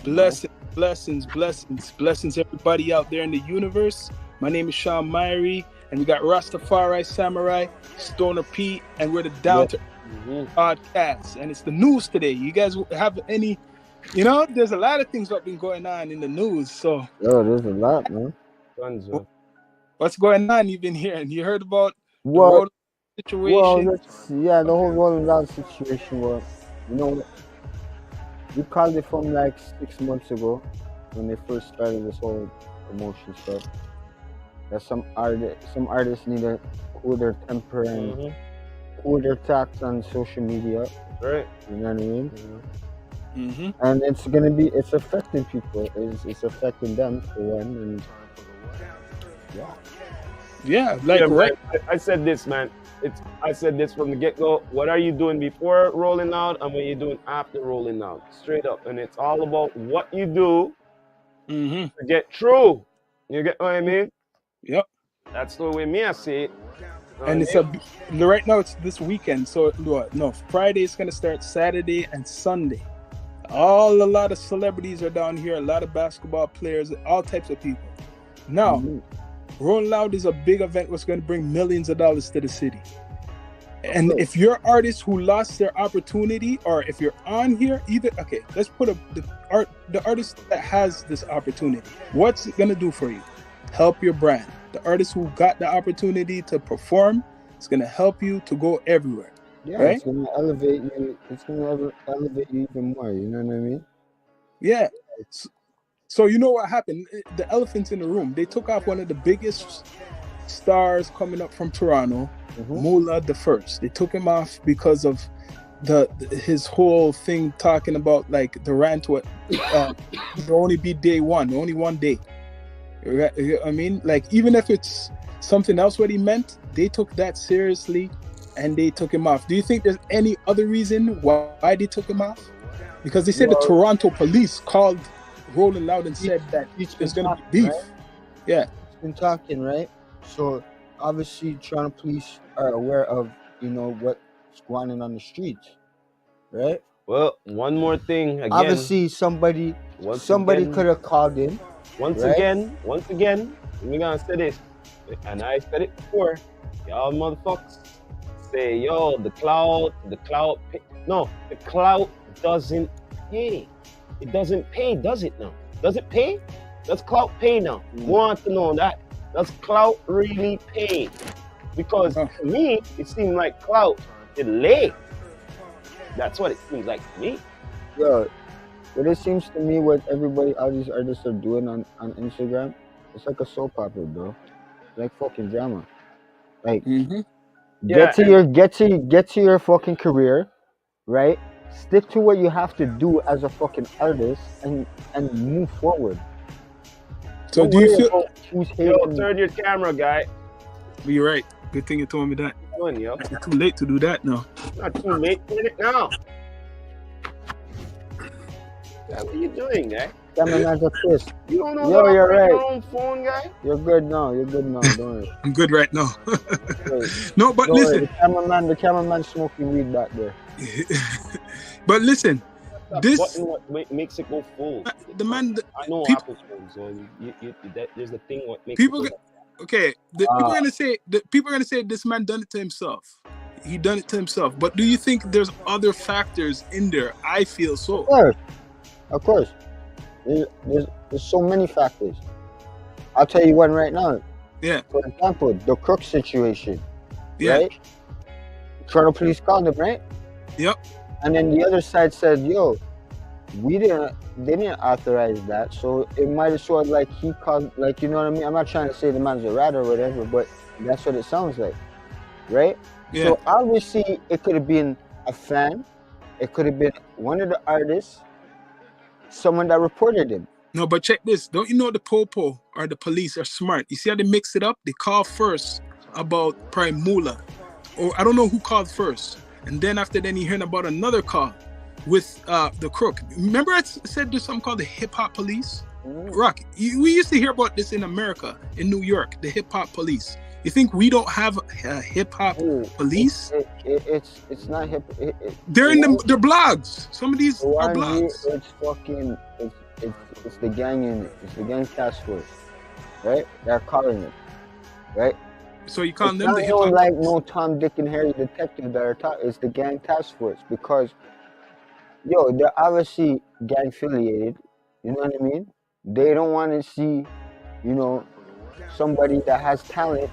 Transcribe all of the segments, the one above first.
Blessings, everybody out there in the universe. My name is Shawn Myrie, and we got Rastafari, Samurai, Stoner Pete, and we're the Down2Earth podcast. And it's the news today. You guys have any, there's a lot of things that have been going on in the news. So, there's a lot, man. What's going on you've been hearing? You heard about the Rolling situation? The whole rolling down situation was, we called it from like 6 months ago when they first started this whole promotion stuff. That some artists need to cool their temper and cool their tax on social media. Right. You know what I mean? Mm-hmm. And it's affecting people. It's affecting them for one. And right. I said this, man. I said this from the get-go. What are you doing before rolling out and what you're doing after rolling out? Straight up. And it's all about what you do to get through. You get what I mean? Yep. That's the way me I see it. And right now it's this weekend. So Friday is gonna start, Saturday and Sunday. A lot of celebrities are down here, a lot of basketball players, all types of people. Now, Rolling Loud is a big event that's going to bring millions of dollars to the city. And if you're artists who lost their opportunity, or if you're on here, let's put the artist that has this opportunity. What's it going to do for you? Help your brand. The artist who got the opportunity to perform, it's going to help you to go everywhere. Yeah, right? It's going to elevate you. It's going to elevate you even more. You know what I mean? Yeah. So you know what happened? The elephants in the room. They took off one of the biggest stars coming up from Toronto, Moolah the First. They took him off because of his whole thing talking about like the rant. It'll only be day one, only one day. I mean, like even if it's something else what he meant, they took that seriously and they took him off. Do you think there's any other reason why they took him off? Because they said the Toronto police called Rolling Loud and said that there's going to be beef. Right? Yeah. It's been talking, right? So obviously Toronto police are aware of, what's going on the streets, right? Well, one more thing again. Obviously somebody could have called in. Once again, we're going to say this, and I said it before, y'all motherfuckers say, the clout doesn't pay. It doesn't pay, does it now? Does it pay? Does clout pay now? Want to know that. Does clout really pay? Because to me, it seems like clout delayed. That's what it seems like to me. Yeah, but it seems to me what all these artists are doing on Instagram, it's like a soap opera, bro. It's like fucking drama. Like, get to your fucking career, right? Stick to what you have to do as a fucking artist and move forward. So do you feel... turn your camera, guy. You're right. Good thing you told me that. It's too late to do that now. Not too late. Turn it now. What are you doing, guy? Cameraman's a twist. You don't know you're right. Your own phone, guy? You're good now. Don't worry. I'm good right now. No, but listen. The cameraman smoking weed back there. But listen, this what makes it go full. I know Apple phones, so there's the thing what makes people. People are gonna say this man done it to himself. He done it to himself. But do you think there's other factors in there? I feel so. Of course. There's so many factors. I'll tell you one right now. Yeah. For example, the Crook situation. Yeah. Right? Toronto police called him, right? Yep. And then the other side said, they didn't authorize that. So it might as well like he called, like, you know what I mean? I'm not trying to say the man's a rat or whatever, but that's what it sounds like. Right? Yeah. So obviously it could have been a fan. It could have been one of the artists, someone that reported him. No, but check this. Don't you know the popo or the police are smart? You see how they mix it up? They call first about probably Moolah. Or I don't know who called first. And then after then you hearing about another call with the Crook. Remember I said there's something called the hip hop police? Rock, we used to hear about this in America, in New York, the hip hop police. You think we don't have a hip hop police? It's not hip. They're in their blogs. Some of these are blogs. It's fucking. It's the gang unit. It's the gang task force, right? They're calling it, right? So you call them the hip hop? hop? Like no Tom, Dick, and Harry detective that are it's the gang task force because, they're obviously gang affiliated. You know what I mean? They don't want to see, somebody that has talent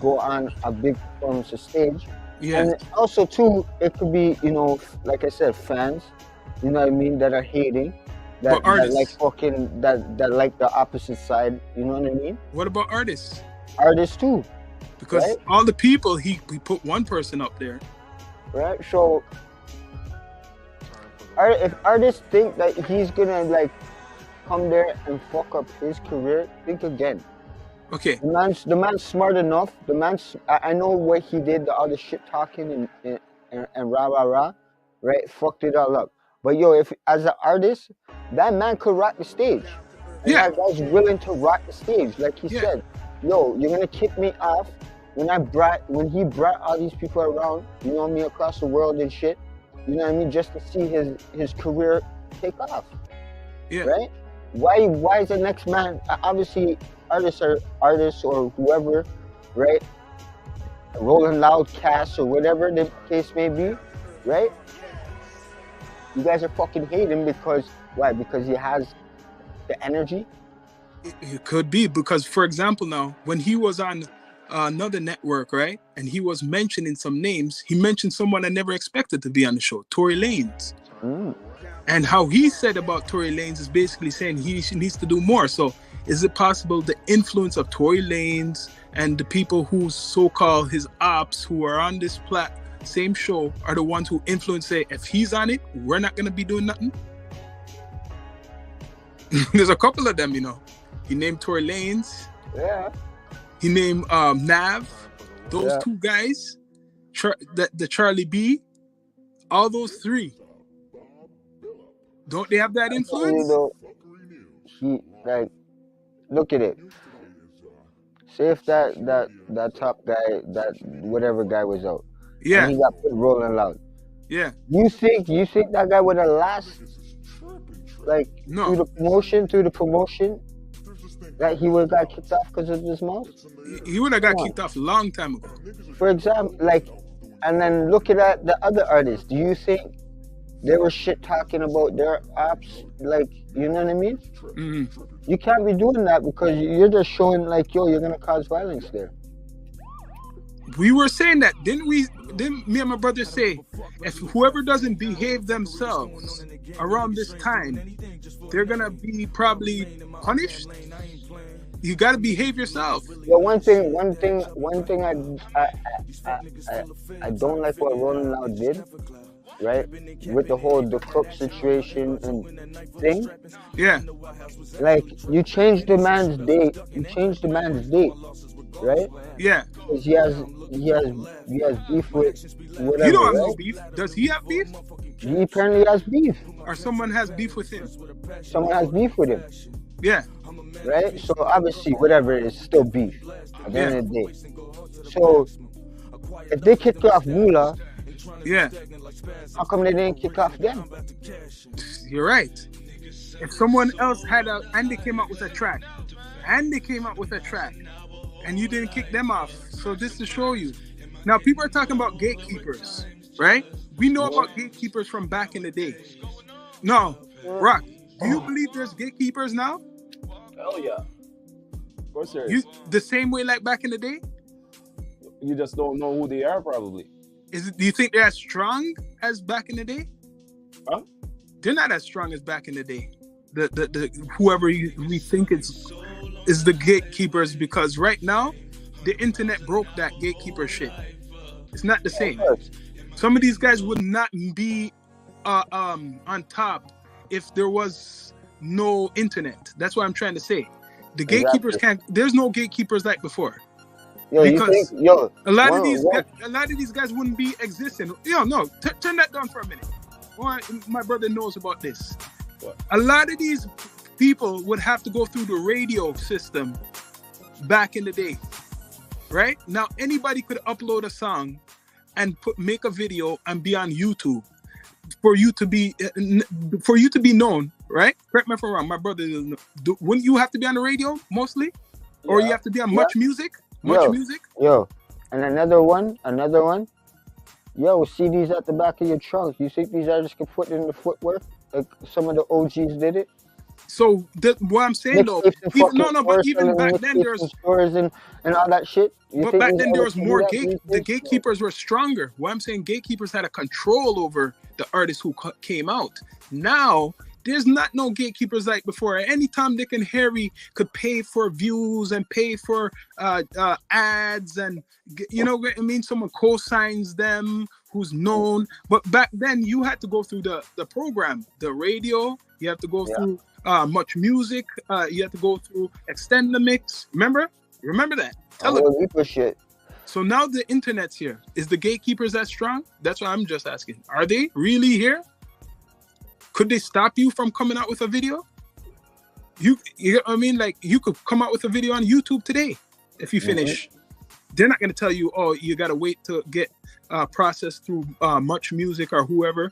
go on a big performance stage. Yeah. And also too, it could be, like I said, fans, you know what I mean, that are hating, that like fucking that like the opposite side, you know what I mean? What about artists? Artists too. Because all the people he put one person up there. Right? So if artists think that he's gonna like come there and fuck up his career, think again. Okay. The man's smart enough. I know what he did, all the shit talking and rah, right? Fucked it all up. But if as an artist, that man could rock the stage. And that guy's willing to rock the stage. Like he said, you're gonna kick me off when he brought all these people around, you know what I mean, across the world and shit. You know what I mean? Just to see his career take off. Yeah. Right? Why is the next man obviously artists or whoever, right? Rolling Loud cast or whatever the case may be, right? You guys are fucking hating because why? Because he has the energy? It could be because, for example, now when he was on another network, right, and he was mentioning some names, he mentioned someone I never expected to be on the show, Tory Lanez. And how he said about Tory Lanez is basically saying he needs to do more. So is it possible the influence of Tory Lanez and the people who so-called his ops who are on this same show are the ones who influence, say, if he's on it, we're not going to be doing nothing? There's a couple of them, He named Tory Lanez. Yeah. He named Nav. Those two guys. The Charlie B. All those three. Don't they have that influence? Look at it. Say if that top guy, that whatever guy was out. Yeah. And he got put Rolling Loud. Yeah. You think that guy would have lasted? Like through the promotion, that he would have got kicked off because of his mouth? He would have got kicked off a long time ago. For example, and then looking at the other artists, do you think they were shit talking about their ops? Like, you know what I mean? Mm-hmm. You can't be doing that because you're just showing you're gonna cause violence there. We were saying that, didn't we? Didn't me and my brother say, if whoever doesn't behave themselves around this time, they're gonna be probably punished? You gotta behave yourself. Yeah, one thing I don't like what Rolling Loud did, right? With the whole the Crook situation and thing. Yeah. You changed the man's date. Right? Yeah. Because he has beef with whatever. He don't have no beef. Does he have beef? He apparently has beef. Or someone has beef with him. Someone has beef with him. Yeah. Right? So obviously whatever it is still beef at the end of the day. So if they kicked off Mula, how come they didn't kick off them? You're right. If someone else and they came out with a track, and you didn't kick them off. So just to show you. Now, people are talking about gatekeepers, right? We know about gatekeepers from back in the day. No, Rock, do you believe there's gatekeepers now? Hell yeah. Of course there is. The same way like back in the day? You just don't know who they are, probably. Do you think they're as strong as back in the day? Huh? They're not as strong as back in the day. The whoever we think is the gatekeepers, because right now the internet broke that gatekeeper shit. It's not the same. Some of these guys would not be on top if there was no internet. That's what I'm trying to say. The gatekeepers there's no gatekeepers like before. Because a lot of these guys wouldn't be existing. Turn that down for a minute. My brother knows about this. What? A lot of these people would have to go through the radio system back in the day. right? Now anybody could upload a song and make a video and be on YouTube for you to be known, right? Correct me if I'm wrong. My brother, wouldn't you have to be on the radio mostly, or you have to be on Much Music? Much Music. Yo, and another one. Yo, CDs at the back of your trunk. You think these artists can put in the footwork like some of the OGs did it? So what I'm saying though, but even back then there's stores and all that shit. But back then there was more the gatekeepers were stronger. What I'm saying, gatekeepers had a control over the artists who came out. Now there's not no gatekeepers like before. Anytime Dick and Harry could pay for views and pay for ads, and you know what I mean, someone co-signs them who's known. But back then you had to go through the program, the radio. You have to go through Much Music. You have to go through Extend the Mix. Remember that. Tell them. Shit. So now the internet's here. Is the gatekeepers that strong? That's what I'm just asking. Are they really here? Could they stop you from coming out with a video? You know what I mean? Like, you could come out with a video on YouTube today if you finish. They're not going to tell you, oh, you got to wait to get processed through Much Music or whoever,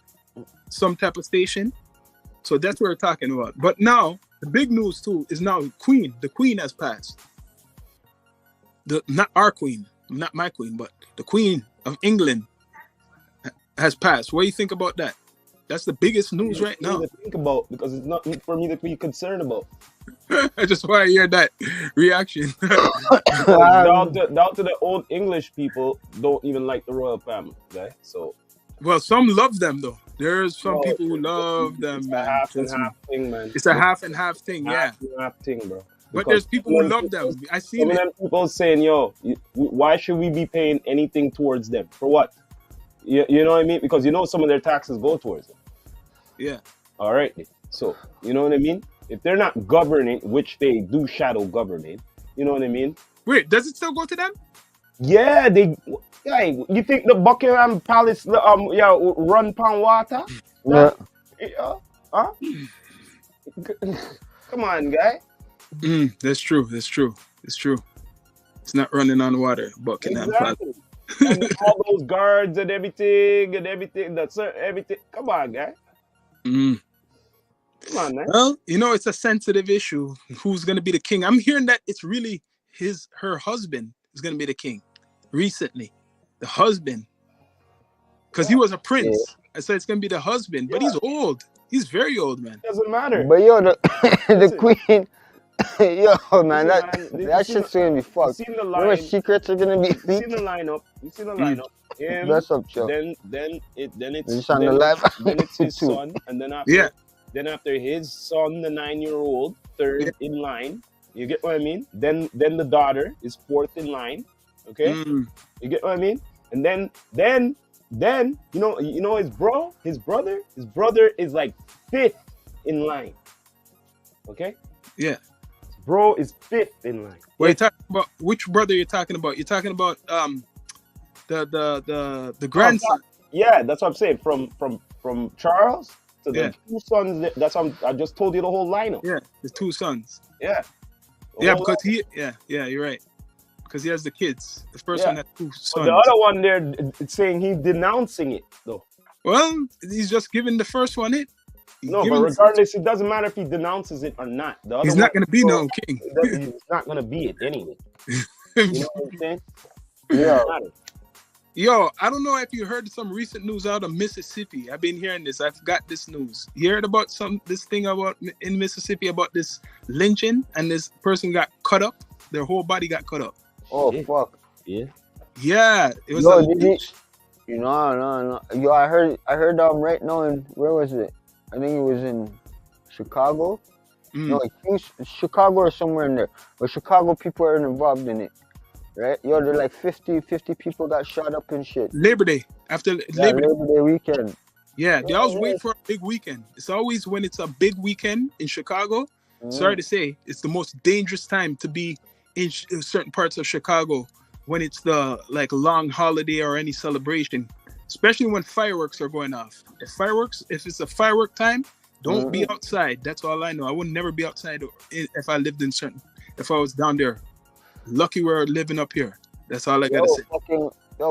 some type of station. So that's what we're talking about. But now, the big news too is now Queen. The Queen has passed. Not our Queen, not my Queen, but the Queen of England has passed. What do you think about that? That's the biggest news right now. To think about, because it's not for me to be concerned about. I just want to hear that reaction. down to the old English people don't even like the royal family, right? So, well, some love them though. There's some people who love them, man. Half and half thing, man. It's a half and half thing, half thing, bro. But there's people who love them. I see some of them people saying, "Yo, why should we be paying anything towards them? For what? You know what I mean? Because you know some of their taxes go towards them." Yeah. All right. So you know what I mean? If they're not governing, which they do shadow governing, you know what I mean? Wait, does it still go to them? Yeah, you think the Buckingham Palace run pound water? Yeah. Huh? Come on, guy. That's true. It's not running on water, Buckingham Palace. And all those guards and everything. That's everything. Come on, guy. Come on, man. Well, you know, it's a sensitive issue. Who's going to be the king? I'm hearing that it's really her husband is going to be the king. Recently, the husband, because he was a prince. I said it's going to be the husband, but he's old. He's very old, man. Doesn't matter. But yo, the queen. Yo, man, that shit's gonna be fucked. You seen the line? You know what secrets are gonna be? You seen the lineup. Him, that's up, Joe. Then it's his son, and then after his son, the 9-year-old, third in line. You get what I mean? Then the daughter is fourth in line. Okay, you get what I mean? And then you know his brother is like fifth in line. Okay. Yeah. Bro is fifth in line. What are you talking about? Which brother you're talking about? You're talking about the grandson. Yeah, that's what I'm saying. From Charles to the two sons. That's what I just told you the whole lineup. Yeah, the two sons. Yeah. Because you're right. Because he has the kids. The first one had two sons. The other one there, it's saying he's denouncing it though. Well, he's just giving the first one it. No, but regardless, it doesn't matter if he denounces it or not. He's not going to be no king. He's not going to be it anyway. You know what I'm saying? Yeah. Yo, I don't know if you heard some recent news out of Mississippi. I've been hearing this. I've got this news. You heard about this thing about in Mississippi about this lynching, and this person got cut up. Their whole body got cut up. Oh, fuck. Yeah. Yeah. It was No. Yo, I heard right now where was it? I think it was in Chicago. No, Chicago or somewhere in there. But Chicago people are involved in it. Right? Yo, they're like 50 people got shot up and shit. Labor Day. After Labor Day weekend. Yeah, they always wait for a big weekend. It's always when it's a big weekend in Chicago. Sorry to say, it's the most dangerous time to be in certain parts of Chicago when it's the long holiday or any celebration. Especially when fireworks are going off. If it's a firework time, don't be outside. That's all I know. I would never be outside if I lived if I was down there. Lucky we're living up here. That's all I gotta say.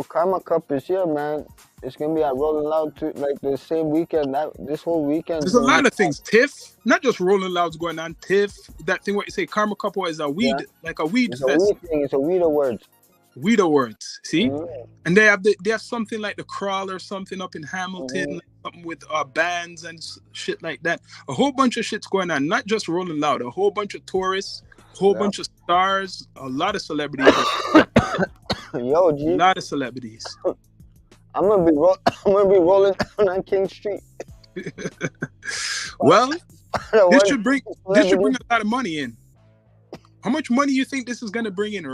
Karma Cup is here, man. It's gonna be at Rolling Loud too, like the same weekend. This whole weekend. There's a lot of things. TIFF, not just Rolling Loud's going on. TIFF, that thing what you say, Karma Cup is a weed, like a weed fest. Weed thing. It's a weed awards. Weed awards. See, and they have something like the Crawl or something up in Hamilton, like something with bands and shit like that. A whole bunch of shit's going on. Not just Rolling Loud. A whole bunch of tourists, a whole bunch of stars, a lot of celebrities. Yo, G. A lot of celebrities. I'm gonna be rolling down on King Street. Well, this should bring a lot of money in. How much money you think this is gonna bring in?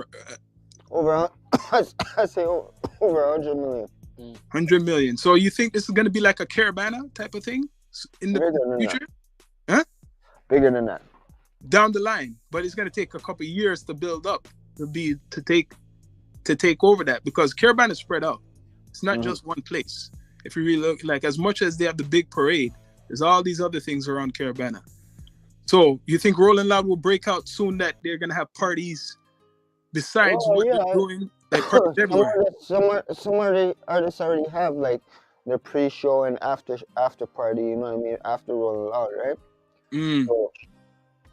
I say over 100 million. 100 million. So you think this is gonna be like a Caravana type of thing in the future? Huh? Bigger than that. Down the line, but it's gonna take a couple of years to build up to take over that, because Caravana is spread out. It's not just one place. If you really look, like, as much as they have the big parade, there's all these other things around Caravana. So you think Rolling Loud will break out soon, that they're gonna have parties besides they're doing, like parties everywhere? Some artists already have like their pre-show and after party. You know what I mean? After Rolling Loud, right? So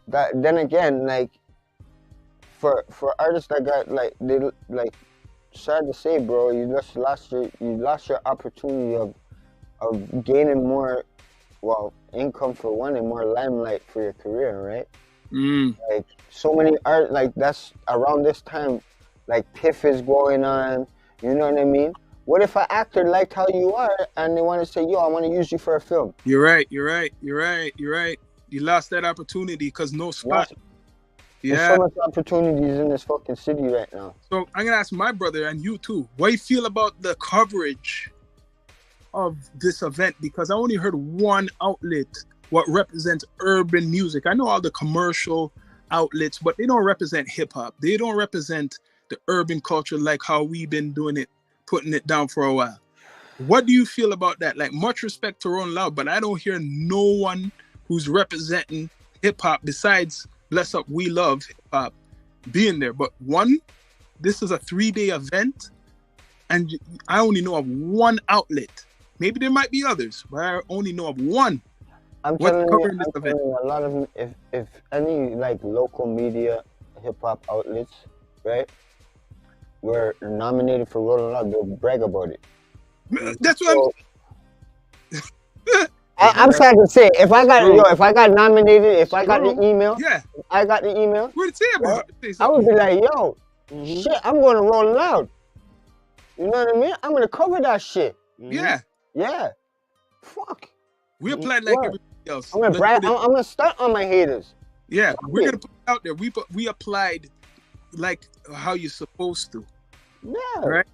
that, then again, like for artists that got sad to say, bro, you lost your opportunity of gaining more, income for one, and more limelight for your career, right? Like so many art, like that's around this time, like TIFF is going on. You know what I mean? What if an actor liked how you are and they want to say, yo, I want to use you for a film? You're right. You lost that opportunity because no spot. There's so much opportunities in this fucking city right now. So I'm gonna ask my brother and you too, what do you feel about the coverage of this event? Because I only heard one outlet what represents urban music. I know all the commercial outlets, but they don't represent hip hop. They don't represent the urban culture like how we've been doing it, putting it down for a while. What do you feel about that? Like, much respect to Rolling Loud, but I don't hear no one who's representing hip hop besides Bless Up, We Love Hip Hop being there. But this is a 3-day event, and I only know of one outlet. Maybe there might be others, but I only know of one. I'm telling you, a lot of, if any like local media hip hop outlets, right, were nominated for Rolling Loud, they'll brag about it. That's what I'm sad to say, if I got nominated, if I got the email, I got the email. What it say about? I would be like, yo, shit, I'm going to Rolling Loud. You know what I mean? I'm gonna cover that shit. Yeah. Fuck. We applied like everybody else. I'm gonna start on my haters. Yeah, we're gonna put it out there. We applied like how you're supposed to. Yeah. Right.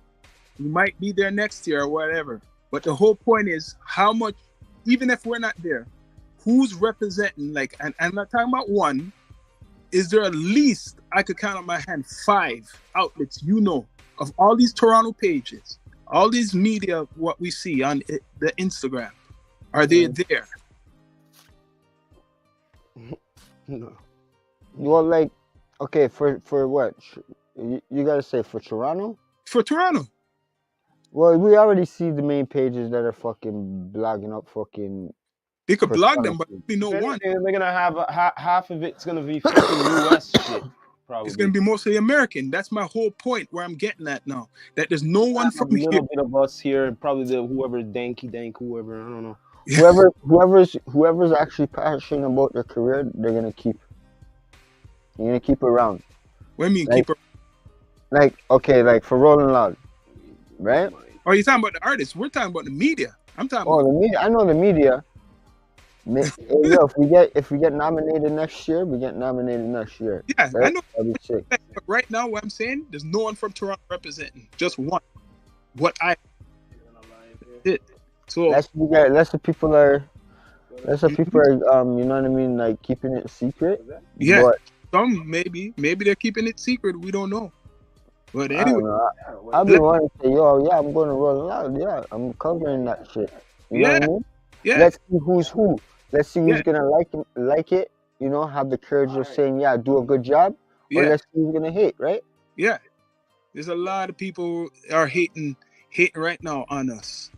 You might be there next year or whatever. But the whole point is how much. Even if we're not there, who's representing, like, and I'm not talking about one, is there at least, I could count on my hand, 5 outlets, of all these Toronto pages, all these media, what we see on the Instagram, are they there? No. Well, like, okay, for what? You gotta say for Toronto? For Toronto. Well, we already see the main pages that are fucking blogging up fucking. They could blog them, but we know one. They're gonna have half of it's gonna be fucking US shit. Probably. It's gonna be mostly American. That's my whole point where I'm getting at now. That there's no one from here. A little bit of us here, probably whoever Dank, whoever, I don't know. Whoever's actually passionate about their career, they're gonna keep. You're gonna keep around. What do you mean keep around? Like, okay, like for Rolling Loud. Right? Oh, you're talking about the artists. We're talking about the media. I'm talking about the media. I know the media. Yo, if we get nominated next year, we get nominated next year. Yeah, right? I know. But right now, what I'm saying, there's no one from Toronto representing. Just one. What I did. So that's the people are. You know what I mean, like keeping it secret. Yeah. But some maybe they're keeping it secret. We don't know. But anyway, I've been wanting to say, yo, yeah, I'm going to Roll Loud. Yeah, I'm covering that shit. You know what I mean? Yeah. Let's see who's who. Let's see who's gonna like it. You know, have the courage of saying, yeah, do a good job. Or let's see who's gonna hate, right? Yeah. There's a lot of people are hating right now on us.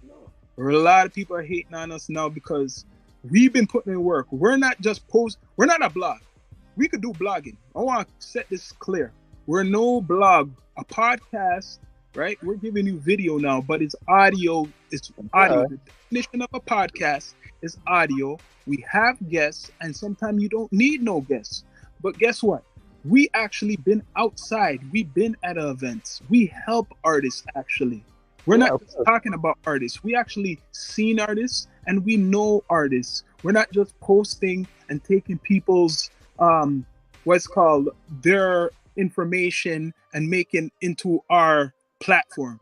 A lot of people are hating on us now because we've been putting in work. We're not just we're not a blog. We could do blogging. I want to set this clear. We're no blog, a podcast, right? We're giving you video now, but it's audio. It's audio. Yeah. The definition of a podcast is audio. We have guests, and sometimes you don't need no guests. But guess what? We actually been outside. We've been at events. We help artists actually. We're not just talking about artists. We actually seen artists and we know artists. We're not just posting and taking people's what's called their information and making into our platform.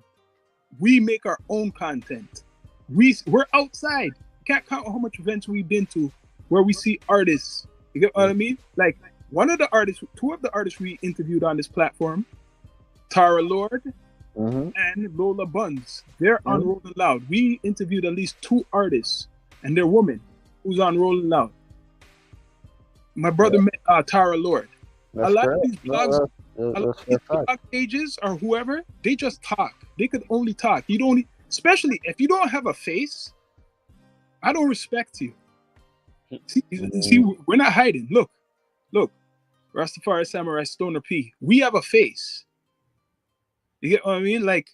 We make our own content. We're outside. Can't count how much events we've been to where we see artists. You get what I mean? Like two of the artists we interviewed on this platform, Tara Lord and Lola Buns. They're on Rolling Loud. We interviewed at least 2 artists, and they're women who's on Rolling Loud. My brother met Tara Lord. That's a lot correct. of these blogs, a lot of these blog pages or whoever, they just talk. They could only talk. You don't, especially if you don't have a face. I don't respect you. See, we're not hiding. Look, Rastafari Samurai Stoner P. We have a face. You get what I mean? Like,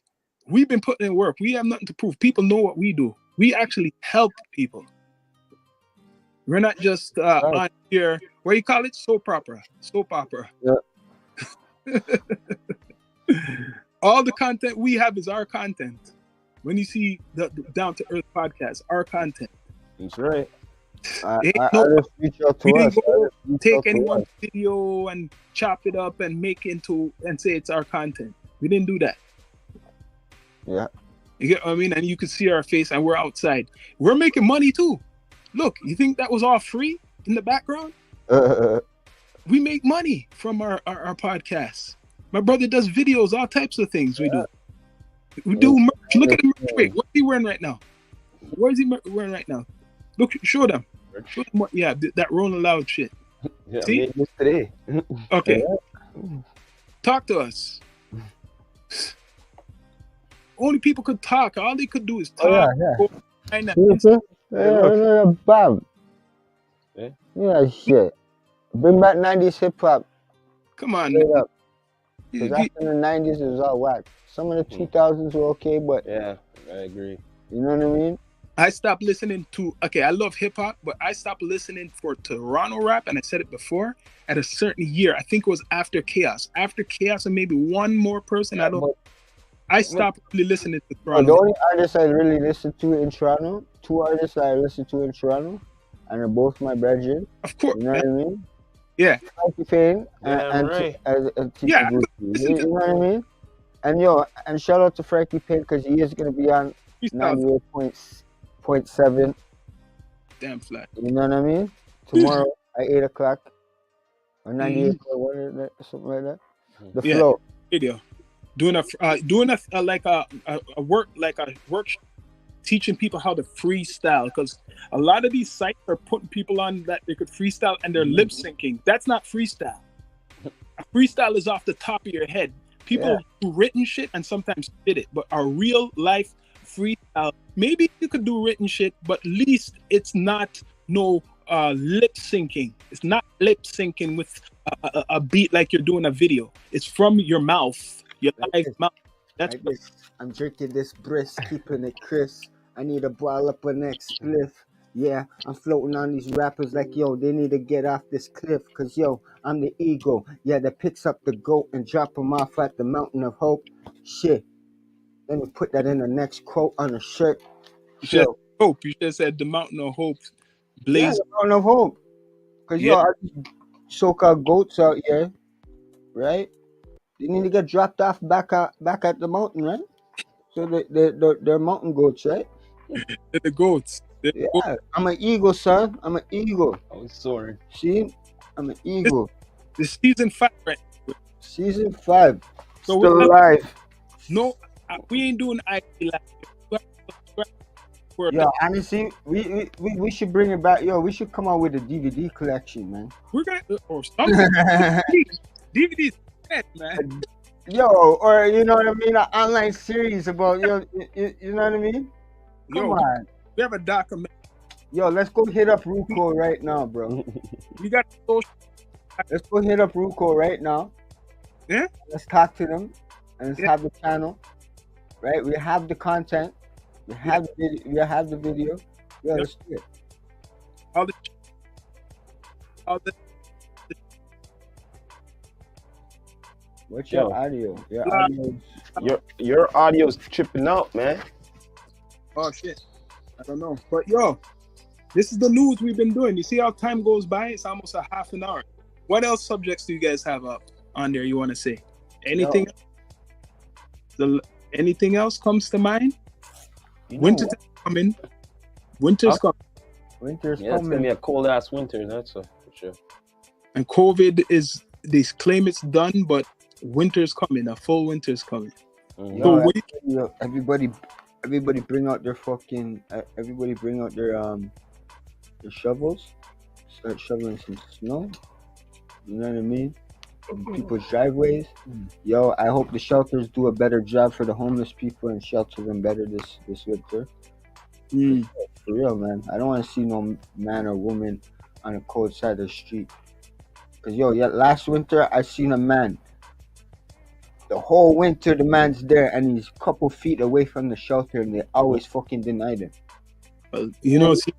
we've been putting in work. We have nothing to prove. People know what we do. We actually help people. We're not just on here. What do you call it? Soap opera. Yeah. All the content we have is our content. When you see the Down2Earth podcast, our content. That's right. We didn't go take anyone's video and chop it up and make into and say it's our content. We didn't do that. Yeah. You get what I mean? And you can see our face and we're outside. We're making money too. Look, you think that was all free in the background? We make money from our podcasts. My brother does videos, all types of things we do. We do merch. Look at the merch. Wait, what's he wearing right now? What is he wearing right now? Look, show them. What, yeah, that Rolling Loud shit. Yeah, see? Today. Okay. Talk to us. Only people could talk. All they could do is talk. Bam. Yeah, shit. Bring back 90s hip hop. Come on. Because after the 90s, it was all whack. Some of the 2000s were okay, but yeah, I agree. You know what I mean? I stopped listening to, I love hip hop, but I stopped listening for Toronto rap, and I said it before, at a certain year. I think it was after Chaos. After Chaos and maybe one more person, I stopped really listening to Toronto. The only artists I really listened to in Toronto, 2 artists I listened to in Toronto, and they're both my brethren. Of course. You know what I mean? Yeah. Frankie Payne and yeah, you know what I mean? And shout out to Frankie Payne because he is going to be on 98.7. Damn flat. You know what I mean? Tomorrow at 8 o'clock or 98.1 something like that. The flow. Video. Doing a workshop, teaching people how to freestyle, because a lot of these sites are putting people on that they could freestyle and they're lip syncing. That's not freestyle. A freestyle is off the top of your head. People do written shit and sometimes spit it, but a real life freestyle, maybe you could do written shit, but at least it's not lip syncing. It's not lip syncing with a beat like you're doing a video. It's from your mouth, your live mouth. That's I'm drinking this brisk, keeping it crisp. I need to ball up an next spliff. Yeah, I'm floating on these rappers like, yo, they need to get off this cliff. Cause, yo, I'm the ego. Yeah, that picks up the goat and drop him off at the mountain of hope. Shit. Let me put that in the next quote on a shirt. Hope. You just said the mountain of hope. Blaze. Yeah, the mountain of hope. Cause, yo, so-called goats out here, right? They need to get dropped off back at the mountain, right? So they're mountain goats, right? They're the goats. I'm an eagle, son. I'm an eagle. Oh, sorry. See? I'm an eagle. This season 5 right now. Season 5. So still alive. No, we ain't doing IP live. Yo, honestly, we should bring it back. Yo, we should come out with a DVD collection, man. We're gonna or something. DVDs, man. Yo, or you know what I mean, an online series about you know what I mean? Come on. We have a document. Yo, let's go hit up Ruko right now, bro. We got social. Let's go hit up Ruko right now. Yeah. Let's talk to them and let's have the channel. Right? We have the content. We have the video. We have the video. Yeah, let's do it. All the What's your audio? Your audio's tripping out, man. Oh shit. I don't know. But yo, this is the news we've been doing. You see how time goes by? It's almost a half an hour. What else subjects do you guys have up on there you want to say? Anything? Anything else comes to mind? Winter's coming. Winter's coming. Winter's coming. It's gonna be a cold ass winter, that's for sure. And COVID is, they claim it's done, but winter's coming. A full winter's coming. So everybody bring out their fucking. Everybody bring out their shovels. Start shoveling some snow. You know what I mean? People's driveways. Yo, I hope the shelters do a better job for the homeless people and shelter them better this winter. For real, man. I don't want to see no man or woman on the cold side of the street. Cause last winter I seen a man. The whole winter the man's there and he's a couple feet away from the shelter and they always fucking denied him. You know, see,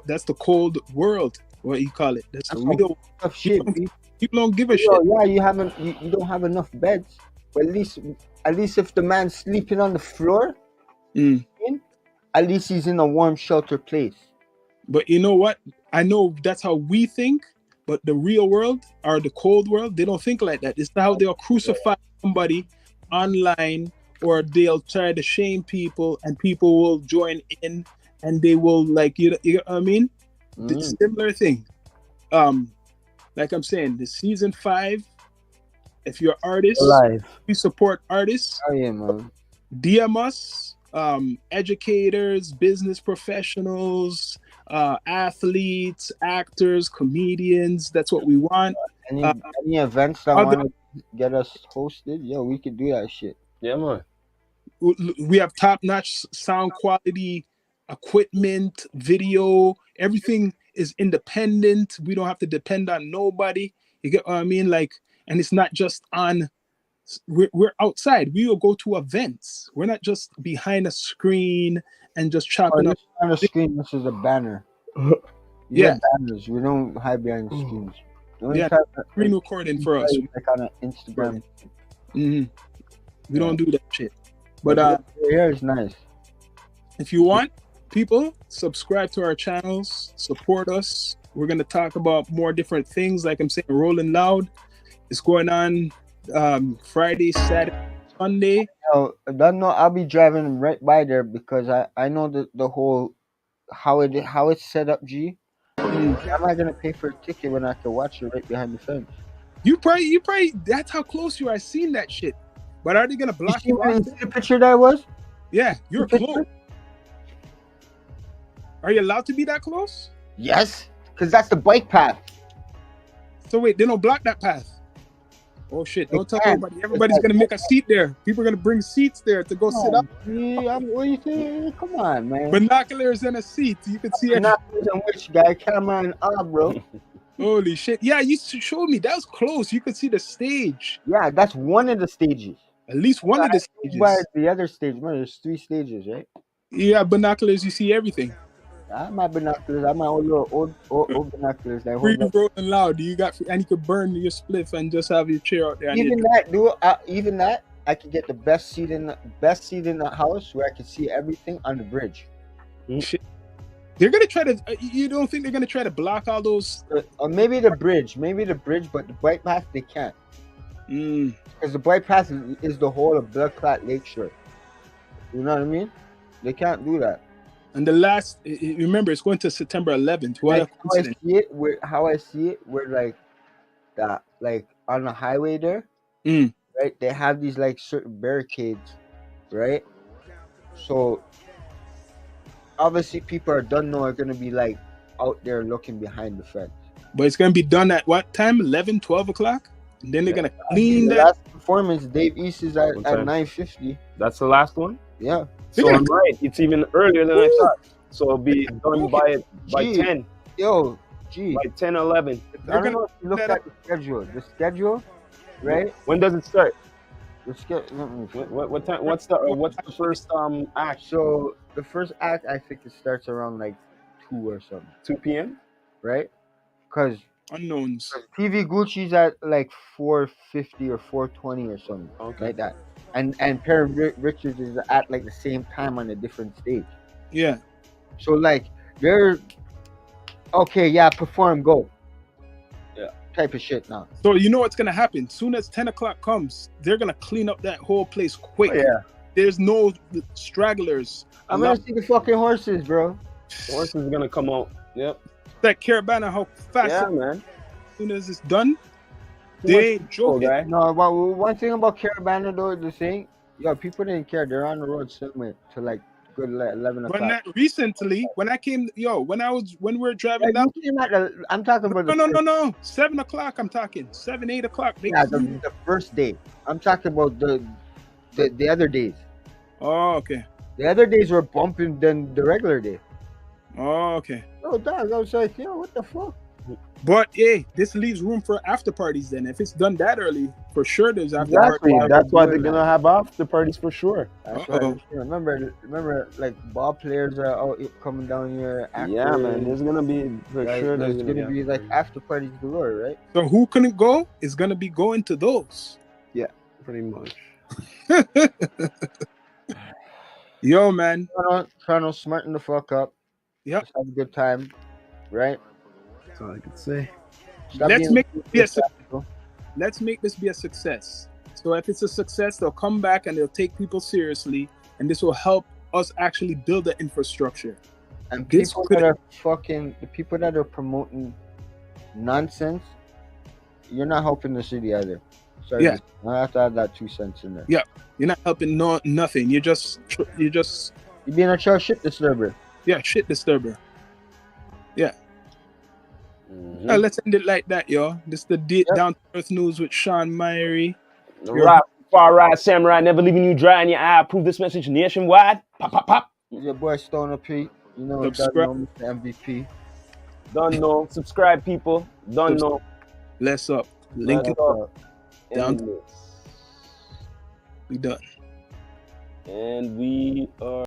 that's the cold world. What you call it? That's the real tough shit. People don't give a shit. Yeah, you don't have enough beds. But at least if the man's sleeping on the floor, at least he's in a warm shelter place. But you know what? I know that's how we think, but the real world or the cold world, they don't think like that. It's how they'll crucify somebody online, or they'll try to shame people and people will join in and they will you know what I mean? Similar thing. Like I'm saying, the season 5, if you're artists, you support artists. Oh yeah, man. DM us, educators, business professionals, athletes, actors, comedians. That's what we want. Any events that want to get us hosted, we could do that shit. Yeah, man. We have top-notch sound quality, equipment, video. Everything is independent. We don't have to depend on nobody. You get what I mean? And it's not just on. We're outside. We will go to events. We're not just behind a screen and just chopping up. On the screen, this is a banner. Banners. We don't hide behind the screens. Screen recording for us. Like on Instagram. We don't do that shit. But here is nice. If you want, people, subscribe to our channels, support us. We're gonna talk about more different things. Like I'm saying, Rolling Loud is going on Friday, Saturday, Sunday. I'll be driving right by there because I know the whole how it's set up. G. Am I gonna pay for a ticket when I can watch it right behind the fence? You probably that's how close you are. I seen that shit. But are they gonna block you? You see the picture that was? Yeah, you're close. Are you allowed to be that close? Yes, because that's the bike path. So wait, they don't block that path. Oh shit! Don't tell everybody. Everybody's gonna make a seat there. People are gonna bring seats there to go sit up. What you think? Come on, man. Binoculars and a seat. You can see it. Binoculars and which guy? Camera and bro. Holy shit! Yeah, you showed me. That was close. You could see the stage. Yeah, that's one of the stages. At least one of the stages. By the other stage, there's 3 stages, right? Yeah, binoculars. You see everything. I have my binoculars. I have my old binoculars. Free Rolling Loud. You could burn your spliff and just have your chair out there. Even that, I could get the best seat in the house where I can see everything on the bridge. Shit. They're gonna try to. You don't think they're gonna try to block all those? Or maybe the bridge, but the bike path they can't. Because the bike path is the whole of Blood Clot Lakeshore. You know what I mean? They can't do that. And the last, remember, it's going to September 11th. How I see it, we're like that, like on the highway there, right? They have these like certain barricades, right? So obviously people are going to be like out there looking behind the fence. But it's going to be done at what time? 11, 12 o'clock? And then they're gonna clean The that. last performance, Dave East is at 9:50. That's the last one. Yeah. So I'm right. It's even earlier than I thought. So it'll be done by 10. Yo, G. By 10, 11. I don't know if you look at the schedule. The schedule, right? When does it start? The schedule. What time? What's the first act? So the first act, I think it starts around like 2 or something. 2 p.m. Right? Because unknowns. TV Gucci's at like 4:50 or 4:20 or something, like that. And Perry Richards is at like the same time on a different stage. Yeah. So like they're okay, yeah, perform, go. Yeah. Type of shit now. So you know what's gonna happen? Soon as 10 o'clock comes, they're gonna clean up that whole place quick. Oh, yeah. There's no stragglers. I'm gonna see the fucking horses, bro. The horses are gonna come out. Yep. That Caravana, how fast? Yeah, man. As soon as it's done, they ain't joking. Okay. No, but one thing about Caravana though, the thing, people didn't care. They're on the road somewhere to like good 11 o'clock. But not recently, when I came, when we were driving down. I'm talking about No. 7 o'clock. I'm talking 7, 8 o'clock. Yeah, the first day. I'm talking about the other days. Oh, okay. The other days were bumping than the regular day. Oh, okay. Oh, dog, I was like, yo, what the fuck? But hey, this leaves room for after parties. Then, if it's done that early, for sure there's after Exactly. parties. That's why they're gonna have after parties for sure. That's right. Remember, like ball players are out coming down here. Yeah, man. There's gonna be for sure. There's gonna be like after parties galore, right? So who couldn't go is gonna be going to those. Yeah, pretty much. Yo, man. Toronto, smarten the fuck up. Yep. Just have a good time, right? That's all I can say. Let's make this be a success. So if it's a success, they'll come back and they'll take people seriously, and this will help us actually build the infrastructure. And people the people that are promoting nonsense, you're not helping the city either. Sorry, yeah. I have to add that 2 cents in there. Yeah, you're not helping nothing. You're being a child shit disturber. Yeah, shit disturber. Yeah. Mm-hmm. Let's end it like that, yo. This is the Down2Earth News with Shawn, Myrie. Rastafari Samurai, never leaving you dry in your eye. Approve this message nationwide. Pop, pop, pop. Your boy Stoner P. You know, Subscribe. Mr. MVP. Don't know. Subscribe, people. Don't know. Less up. Link it up. Down. We done. And we are.